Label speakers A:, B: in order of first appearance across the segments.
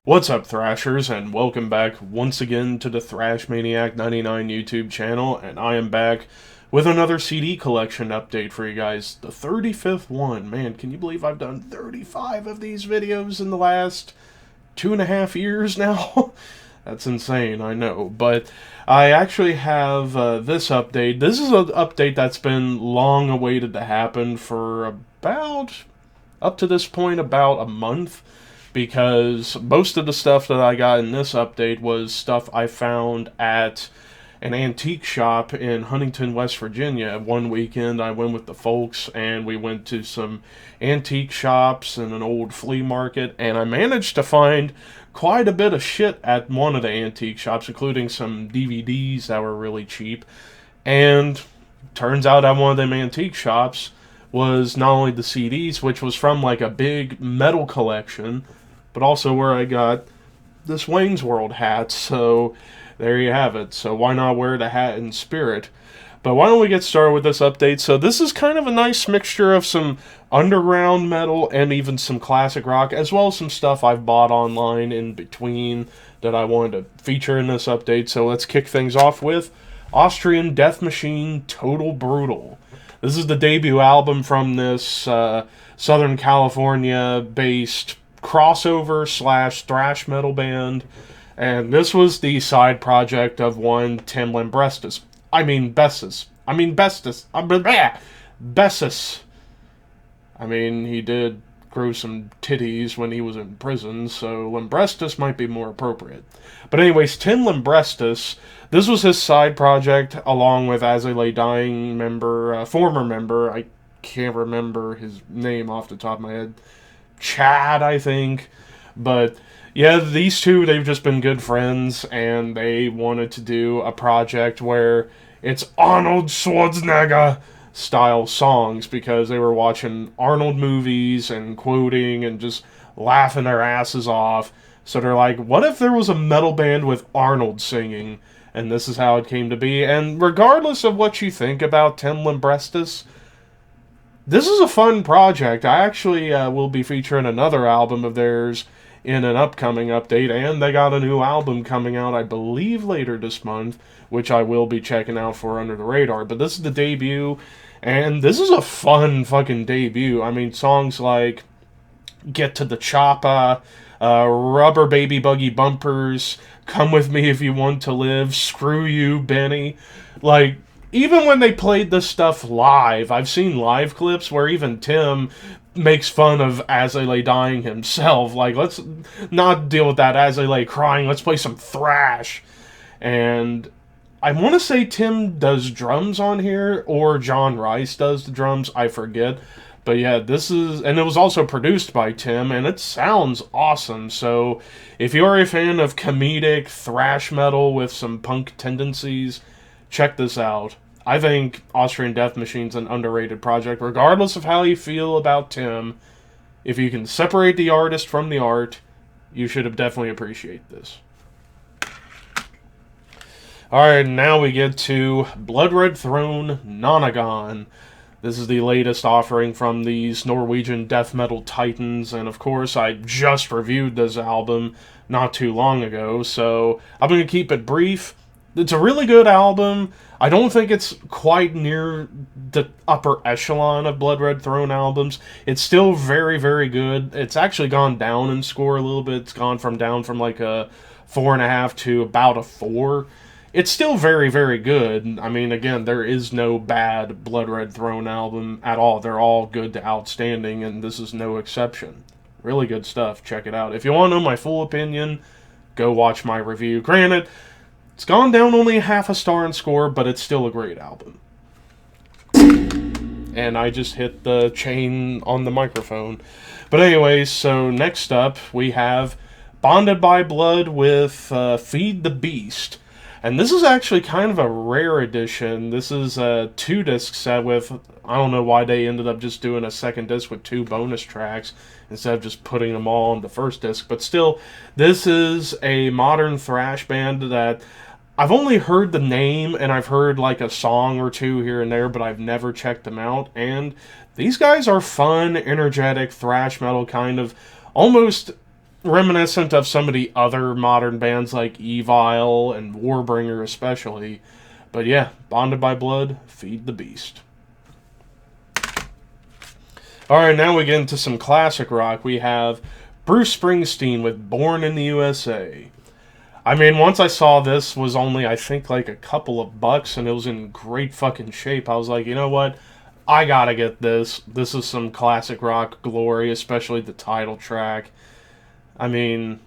A: What's up, Thrashers, and welcome back once again to the Thrash Maniac 99 YouTube channel, and I am back with another CD collection update for you guys, the 35th one. Man, can you believe I've done 35 of these videos in the last 2.5 years now? That's insane, I know, but I actually have this update. This is an update that's been long awaited to happen for about, up to this point, about a month. Because most of the stuff that I got in this update was stuff I found at an antique shop in Huntington, West Virginia. One weekend I went with the folks and we went to some antique shops and an old flea market, and I managed to find quite a bit of shit at one of the antique shops, including some DVDs that were really cheap. And turns out at one of them antique shops was not only the CDs, which was from like a big metal collection, but also where I got this Wayne's World hat, so there you have it. So why not wear the hat in spirit? But why don't we get started with this update? So this is kind of a nice mixture of some underground metal and even some classic rock, as well as some stuff I've bought online in between that I wanted to feature in this update. So let's kick things off with Austrian death machine Total Brutal. This is the debut album from this Southern California-based crossover / thrash metal band, and this was the side project of one Tim Lambrustis. Bessus. I mean, he did grow some titties when he was in prison, so Lambrustis might be more appropriate. But anyways, Tim Lambrustis, this was his side project, along with As I Lay Dying member, former member, I can't remember his name off the top of my head, Chad, I think. But yeah, these two, they've just been good friends, and they wanted to do a project where it's Arnold Schwarzenegger style songs, because they were watching Arnold movies and quoting and just laughing their asses off. So they're like, what if there was a metal band with Arnold singing? And this is how it came to be. And regardless of what you think about Tim Lambrustis, this is a fun project. I actually will be featuring another album of theirs in an upcoming update, and they got a new album coming out, I believe, later this month, which I will be checking out for Under the Radar. But this is the debut, and this is a fun fucking debut. I mean, songs like Get to the Choppa, Rubber Baby Buggy Bumpers, Come With Me If You Want to Live, Screw You, Benny. Like, even when they played this stuff live, I've seen live clips where even Tim makes fun of As I Lay Dying himself. Like, let's not deal with that As I Lay Crying, let's play some thrash. And I want to say Tim does drums on here, or John Rice does the drums, I forget. But yeah, this is, and it was also produced by Tim, and it sounds awesome. So if you're a fan of comedic thrash metal with some punk tendencies, check this out. I think Austrian Death Machine's an underrated project, regardless of how you feel about Tim. If you can separate the artist from the art, you should have definitely appreciate this. Alright, now we get to Blood Red Throne Nonagon. This is the latest offering from these Norwegian death metal titans, and of course I just reviewed this album not too long ago, so I'm going to keep it brief. It's a really good album. I don't think it's quite near the upper echelon of Blood Red Throne albums. It's still very, very good. It's actually gone down in score a little bit. It's gone down from like a 4.5 to about a 4. It's still very, very good. I mean, again, there is no bad Blood Red Throne album at all. They're all good to outstanding, and this is no exception. Really good stuff. Check it out. If you want to know my full opinion, go watch my review. Granted, it's gone down only half a star in score, but it's still a great album. And I just hit the chain on the microphone. But anyways, so next up we have Bonded by Blood with Feed the Beast. And this is actually kind of a rare edition. This is a 2-disc set with, I don't know why they ended up just doing a second disc with 2 bonus tracks instead of just putting them all on the first disc. But still, this is a modern thrash band that I've only heard the name, and I've heard like a song or two here and there, but I've never checked them out. And these guys are fun, energetic, thrash metal kind of, almost reminiscent of some of the other modern bands like Evil and Warbringer especially. But yeah, Bonded by Blood, Feed the Beast. Alright, now we get into some classic rock. We have Bruce Springsteen with Born in the USA. I mean, once I saw this was only, I think, like a couple of bucks, and it was in great fucking shape, I was like, you know what? I gotta get this. This is some classic rock glory, especially the title track. I mean,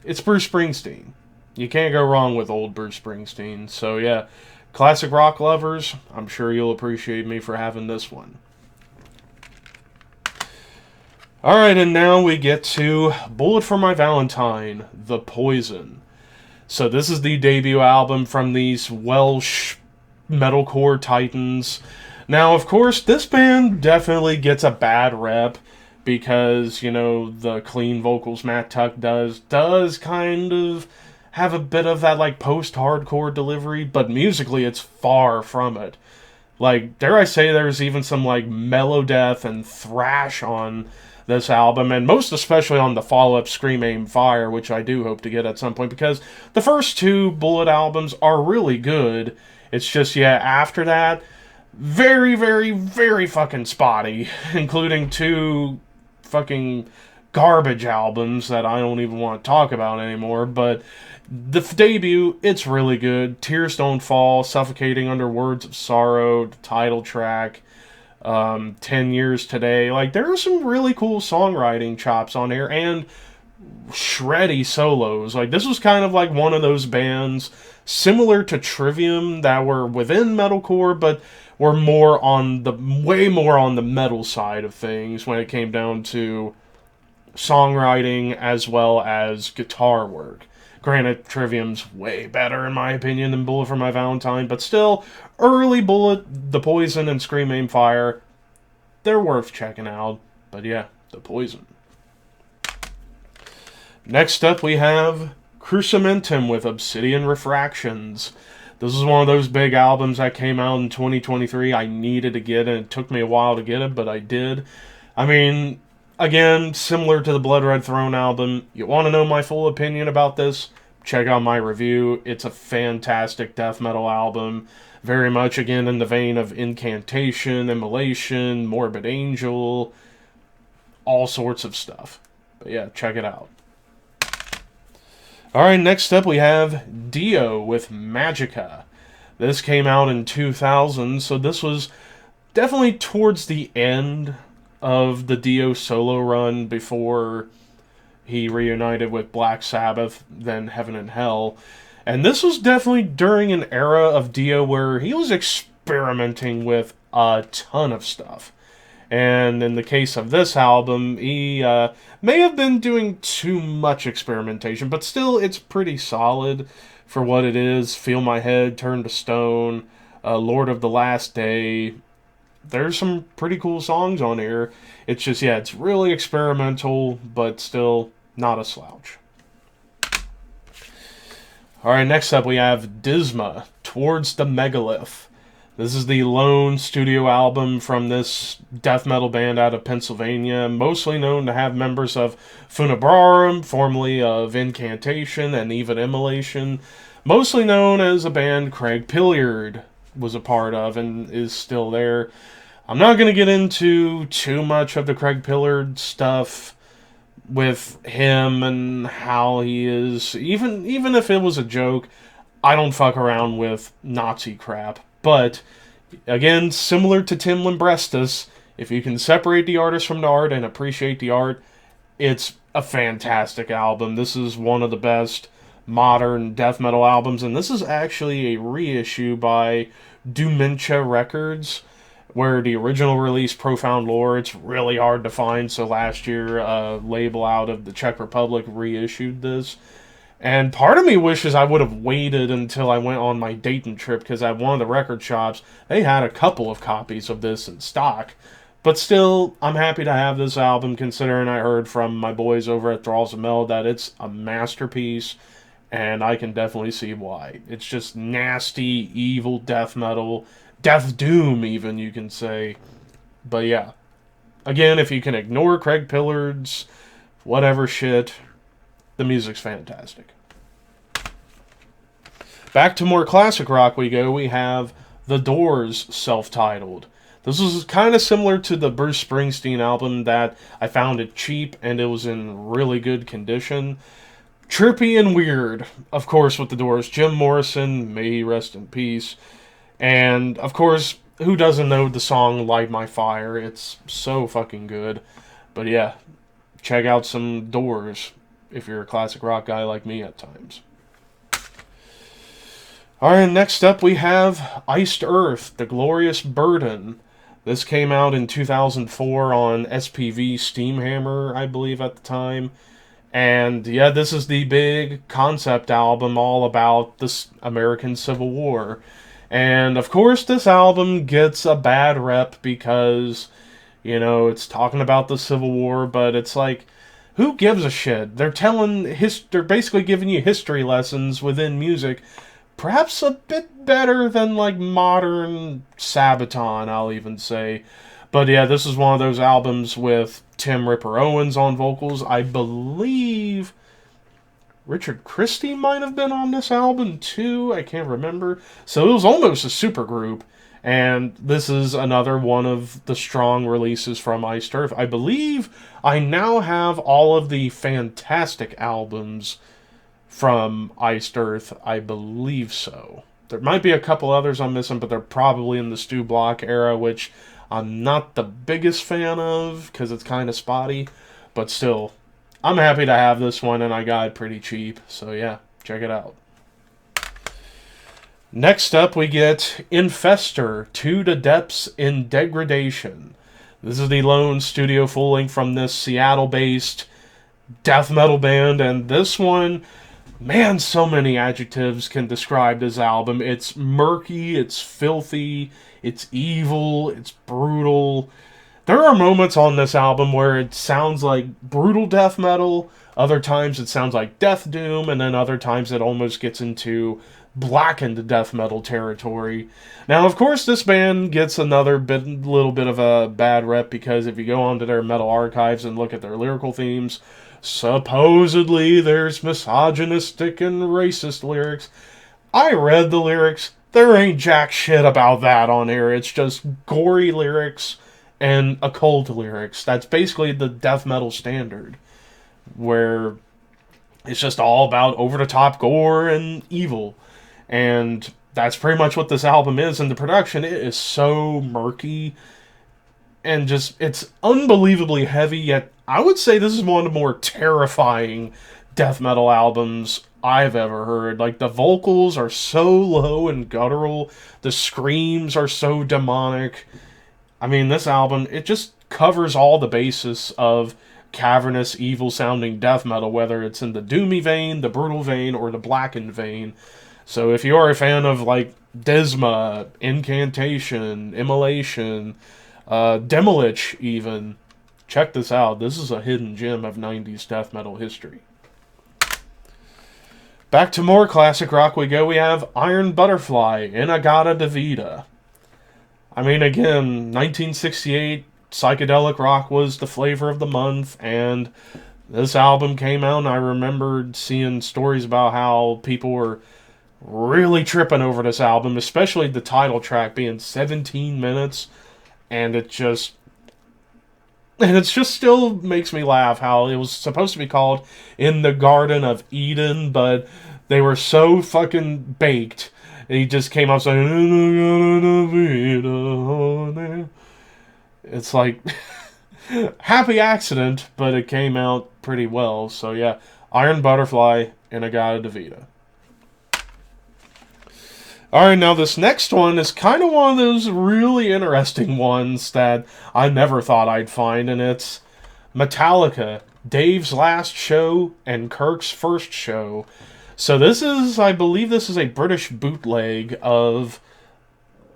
A: it's Bruce Springsteen. You can't go wrong with old Bruce Springsteen. So yeah, classic rock lovers, I'm sure you'll appreciate me for having this one. Alright, and now we get to Bullet for My Valentine, The Poison. So this is the debut album from these Welsh metalcore titans. Now, of course, this band definitely gets a bad rep because, you know, the clean vocals Matt Tuck does kind of have a bit of that, like, post-hardcore delivery, but musically it's far from it. Like, dare I say there's even some, like, melodeath and thrash on this album, and most especially on the follow-up Scream Aim Fire, which I do hope to get at some point, because the first two Bullet albums are really good. It's just, yeah, after that, very, very, very fucking spotty, including two fucking garbage albums that I don't even want to talk about anymore, but the debut, it's really good. Tears Don't Fall, Suffocating Under Words of Sorrow, the title track, 10 Years Today. Like, there are some really cool songwriting chops on here, and shreddy solos. Like, this was kind of like one of those bands similar to Trivium that were within metalcore, but were way more on the metal side of things when it came down to songwriting as well as guitar work. Granted, Trivium's way better, in my opinion, than Bullet for My Valentine, but still, early Bullet, The Poison, and Scream Aim Fire, they're worth checking out. But yeah, The Poison. Next up, we have Cruciamentum with Obsidian Refractions. This is one of those big albums that came out in 2023. I needed to get it. It took me a while to get it, but I did. I mean, again, similar to the Blood Red Throne album, you want to know my full opinion about this? Check out my review. It's a fantastic death metal album. Very much, again, in the vein of Incantation, Immolation, Morbid Angel, all sorts of stuff. But yeah, check it out. Alright, next up we have Dio with Magica. This came out in 2000, so this was definitely towards the end of the Dio solo run before he reunited with Black Sabbath, then Heaven and Hell. And this was definitely during an era of Dio where he was experimenting with a ton of stuff. And in the case of this album, he may have been doing too much experimentation, but still, it's pretty solid for what it is. Feel My Head, Turn to Stone, Lord of the Last Day. There's some pretty cool songs on here. It's just, yeah, it's really experimental, but still not a slouch. Alright, next up we have Disma, Towards the Megalith. This is the lone studio album from this death metal band out of Pennsylvania, mostly known to have members of Funebrarum, formerly of Incantation, and even Immolation, mostly known as a band Craig Pilliard was a part of and is still there. I'm not going to get into too much of the Craig Pilliard stuff with him and how he is. Even if it was a joke, I don't fuck around with Nazi crap. But, again, similar to Tim Limbrestus, if you can separate the artist from the art and appreciate the art, it's a fantastic album. This is one of the best modern death metal albums, and this is actually a reissue by Dementia Records, where the original release, Profound Lore, it's really hard to find, so last year a label out of the Czech Republic reissued this. And part of me wishes I would have waited until I went on my Dayton trip, because at one of the record shops, they had a couple of copies of this in stock. But still, I'm happy to have this album, considering I heard from my boys over at Thralls of Mel that it's a masterpiece, and I can definitely see why. It's just nasty, evil death metal, death doom even, you can say. But yeah, again, if you can ignore Craig Pillard's whatever shit. The music's fantastic. Back to more classic rock we go. We have The Doors' self-titled. This was kind of similar to the Bruce Springsteen album that I found it cheap and it was in really good condition. Trippy and weird, of course, with The Doors. Jim Morrison, may he rest in peace. And, of course, who doesn't know the song Light My Fire? It's so fucking good. But yeah, check out some Doors if you're a classic rock guy like me at times. Alright, next up we have Iced Earth, The Glorious Burden. This came out in 2004 on SPV Steamhammer, I believe, at the time. And yeah, this is the big concept album all about the American Civil War. And of course, this album gets a bad rep because, you know, it's talking about the Civil War, but it's like, who gives a shit? They're they're basically giving you history lessons within music, perhaps a bit better than like modern Sabaton, I'll even say. But yeah, this is one of those albums with Tim Ripper Owens on vocals. I believe Richard Christie might have been on this album too. I can't remember. So it was almost a supergroup. And this is another one of the strong releases from Iced Earth. I believe I now have all of the fantastic albums from Iced Earth. I believe so. There might be a couple others I'm missing, but they're probably in the Stu Block era, which I'm not the biggest fan of because it's kind of spotty. But still, I'm happy to have this one, and I got it pretty cheap. So yeah, check it out. Next up, we get Infester, To the Depths in Degradation. This is the lone studio full-length from this Seattle-based death metal band, and this one, man, so many adjectives can describe this album. It's murky, it's filthy, it's evil, it's brutal. There are moments on this album where it sounds like brutal death metal, other times it sounds like death doom, and then other times it almost gets into blackened death metal territory. Now, of course, this band gets little bit of a bad rep because if you go onto their metal archives and look at their lyrical themes, supposedly there's misogynistic and racist lyrics. I read the lyrics. There ain't jack shit about that on here. It's just gory lyrics and occult lyrics. That's basically the death metal standard, where it's just all about over-the-top gore and evil. And that's pretty much what this album is. And the production, it is so murky and just, it's unbelievably heavy, yet I would say this is one of the more terrifying death metal albums I've ever heard. Like, the vocals are so low and guttural, the screams are so demonic. I mean, this album, it just covers all the bases of cavernous, evil-sounding death metal, whether it's in the doomy vein, the brutal vein, or the blackened vein. So if you are a fan of, like, Disma, Incantation, Immolation, Demolich even, check this out. This is a hidden gem of 90s death metal history. Back to more classic rock we go. We have Iron Butterfly, a.k.a. Vida. I mean, again, 1968, psychedelic rock was the flavor of the month, and this album came out, and I remembered seeing stories about how people were really tripping over this album, especially the title track being 17 minutes, and it just still makes me laugh how it was supposed to be called In the Garden of Eden, but they were so fucking baked. He just came up saying, it's like, happy accident, but it came out pretty well. So yeah, Iron Butterfly and a.k.a. Vida. Alright, now this next one is kind of one of those really interesting ones that I never thought I'd find, and it's Metallica, Dave's last show and Kirk's first show. So this is, I believe this is a British bootleg of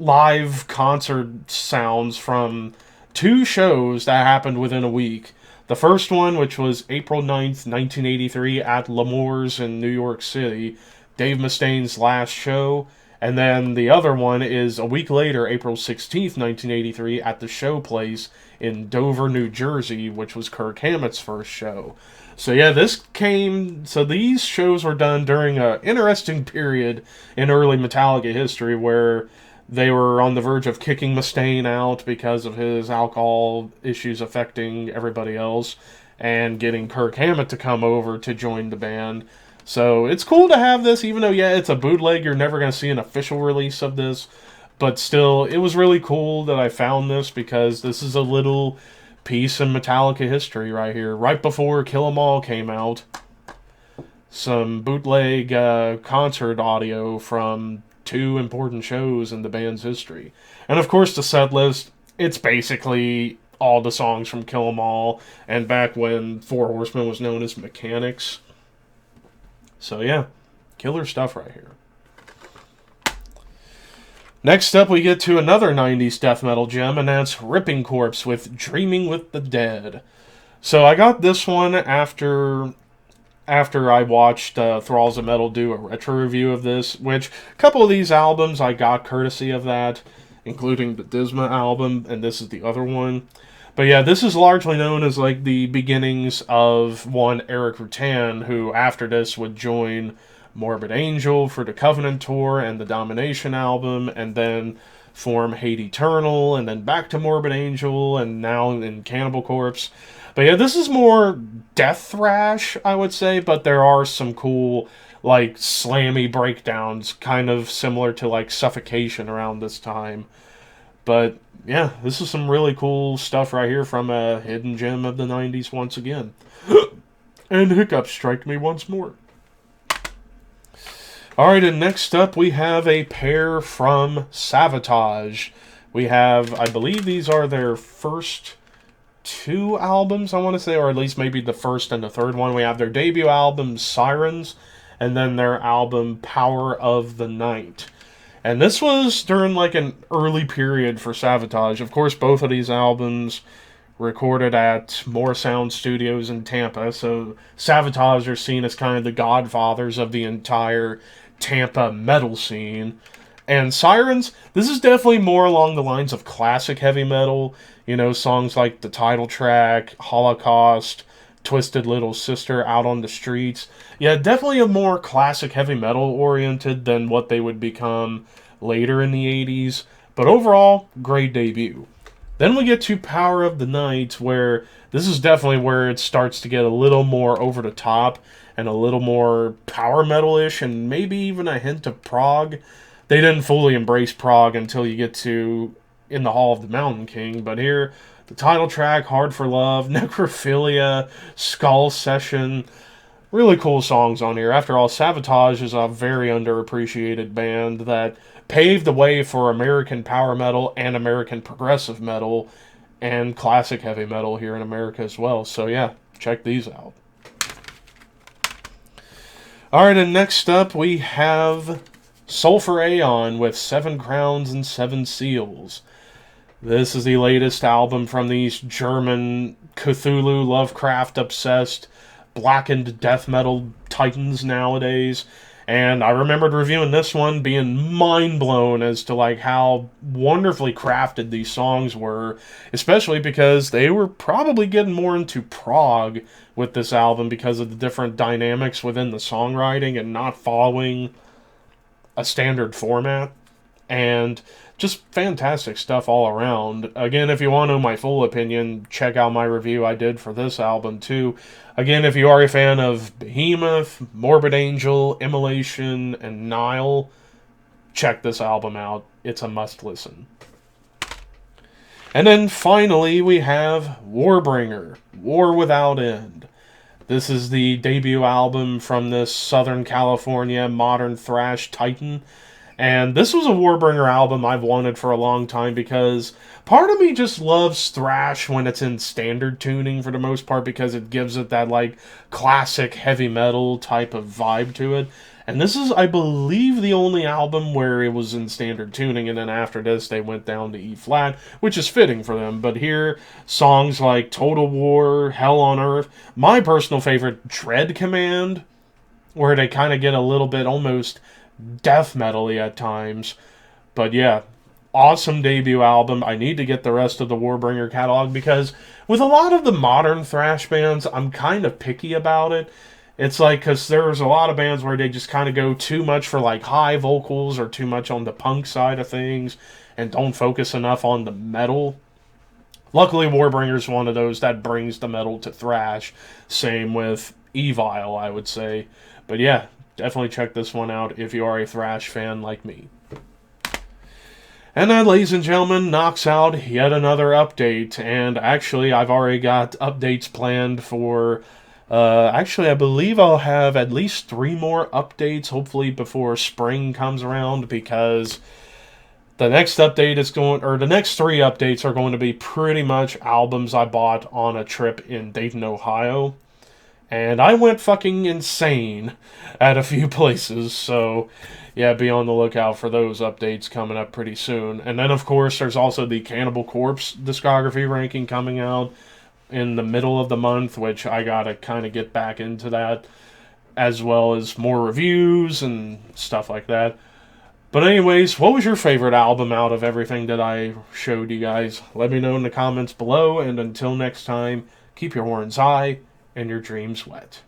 A: live concert sounds from two shows that happened within a week. The first one, which was April 9th, 1983 at L'Amour's in New York City, Dave Mustaine's last show. And then the other one is a week later, April 16th, 1983, at the Show Place in Dover, New Jersey, which was Kirk Hammett's first show. So yeah, these shows were done during an interesting period in early Metallica history where they were on the verge of kicking Mustaine out because of his alcohol issues affecting everybody else, and getting Kirk Hammett to come over to join the band. So it's cool to have this, even though, yeah, it's a bootleg. You're never going to see an official release of this. But still, it was really cool that I found this, because this is a little piece in Metallica history right here. Right before Kill 'Em All came out, some bootleg concert audio from two important shows in the band's history. And of course, the set list, it's basically all the songs from Kill 'Em All, and back when Four Horsemen was known as Mechanics. So yeah, killer stuff right here. Next up, we get to another 90s death metal gem, and that's Ripping Corpse with Dreaming with the Dead. So I got this one after I watched Thralls of Metal do a retro review of this, which a couple of these albums I got courtesy of that, including the Disma album, and this is the other one. But yeah, this is largely known as like the beginnings of one Eric Rutan, who after this would join Morbid Angel for the Covenant tour and the Domination album, and then form Hate Eternal, and then back to Morbid Angel, and now in Cannibal Corpse. But yeah, this is more death thrash, I would say, but there are some cool, like, slammy breakdowns, kind of similar to, like, Suffocation around this time. But yeah, this is some really cool stuff right here from a hidden gem of the 90s once again. And hiccups strike me once more. Alright, and next up we have a pair from Savatage. We have, I believe these are their first two albums, I want to say, or at least maybe the first and the third one. We have their debut album, Sirens, and then their album, Power of the Night. And this was during like an early period for Savatage. Of course, both of these albums recorded at More Sound Studios in Tampa, so Savatage are seen as kind of the godfathers of the entire Tampa metal scene. And Sirens, this is definitely more along the lines of classic heavy metal. You know, songs like the title track, Holocaust, Twisted Little Sister, Out on the Streets. Yeah, definitely a more classic heavy metal oriented than what they would become later in the 80s. But overall, great debut. Then we get to Power of the Night, where this is definitely where it starts to get a little more over the top and a little more power metal-ish, and maybe even a hint of prog. They didn't fully embrace prog until you get to In the Hall of the Mountain King, but here, the title track, Hard for Love, Necrophilia, Skull Session, really cool songs on here. After all, Savatage is a very underappreciated band that paved the way for American power metal and American progressive metal and classic heavy metal here in America as well. So yeah, check these out. Alright, and next up we have Sulphur Aeon with 7 Crowns and 7 Seals. This is the latest album from these German Cthulhu, Lovecraft-obsessed, blackened death metal titans nowadays. And I remembered reviewing this one being mind-blown as to like how wonderfully crafted these songs were, especially because they were probably getting more into prog with this album because of the different dynamics within the songwriting and not following a standard format. And just fantastic stuff all around. Again, if you want to know my full opinion, check out my review I did for this album too. Again, if you are a fan of Behemoth, Morbid Angel, Immolation, and Nile, check this album out. It's a must listen. And then finally we have Warbringer, War Without End. This is the debut album from this Southern California modern thrash titan. And this was a Warbringer album I've wanted for a long time because part of me just loves thrash when it's in standard tuning for the most part because it gives it that like classic heavy metal type of vibe to it. And this is, I believe, the only album where it was in standard tuning, and then after this they went down to E flat, which is fitting for them. But here, songs like Total War, Hell on Earth, my personal favorite, Dread Command, where they kind of get a little bit almost death metal-y at times. But yeah, awesome debut album. I need to get the rest of the Warbringer catalog because with a lot of the modern thrash bands, I'm kind of picky about it. It's like, because there's a lot of bands where they just kind of go too much for like high vocals or too much on the punk side of things and don't focus enough on the metal. Luckily, Warbringer's one of those that brings the metal to thrash. Same with Evil, I would say. But yeah, definitely check this one out if you are a thrash fan like me. And that, ladies and gentlemen, knocks out yet another update. And actually, I've already got updates planned for. Actually, I believe I'll have at least 3 more updates, hopefully before spring comes around, because the next update is going, or the next 3 updates are going to be pretty much albums I bought on a trip in Dayton, Ohio. And I went fucking insane at a few places, so yeah, be on the lookout for those updates coming up pretty soon. And then, of course, there's also the Cannibal Corpse discography ranking coming out in the middle of the month, which I gotta kind of get back into that, as well as more reviews and stuff like that. But anyways, what was your favorite album out of everything that I showed you guys? Let me know in the comments below, and until next time, keep your horns high and your dreams wet.